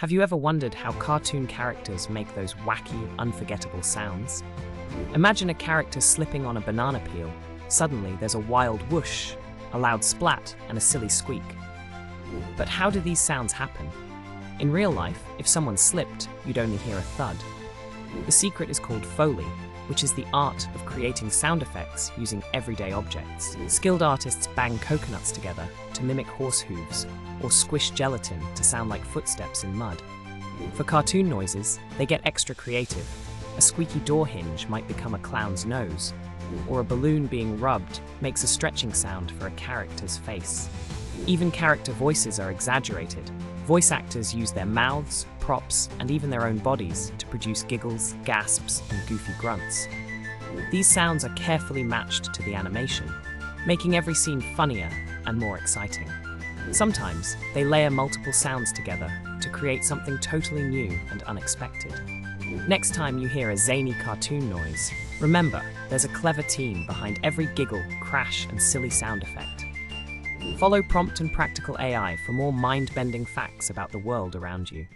Have you ever wondered how cartoon characters make those wacky, unforgettable sounds? Imagine a character slipping on a banana peel. Suddenly, there's a wild whoosh, a loud splat, and a silly squeak. But how do these sounds happen? In real life, if someone slipped, you'd only hear a thud. The secret is called Foley, which is the art of creating sound effects using everyday objects. Skilled artists bang coconuts together to mimic horse hooves, or squish gelatin to sound like footsteps in mud. For cartoon noises, they get extra creative. A squeaky door hinge might become a clown's nose, or a balloon being rubbed makes a stretching sound for a character's face. Even character voices are exaggerated. Voice actors use their mouths, props, and even their own bodies to produce giggles, gasps, and goofy grunts. These sounds are carefully matched to the animation, making every scene funnier and more exciting. Sometimes, they layer multiple sounds together to create something totally new and unexpected. Next time you hear a zany cartoon noise, remember, there's a clever team behind every giggle, crash, and silly sound effect. Follow Prompt and Practical AI for more mind-bending facts about the world around you.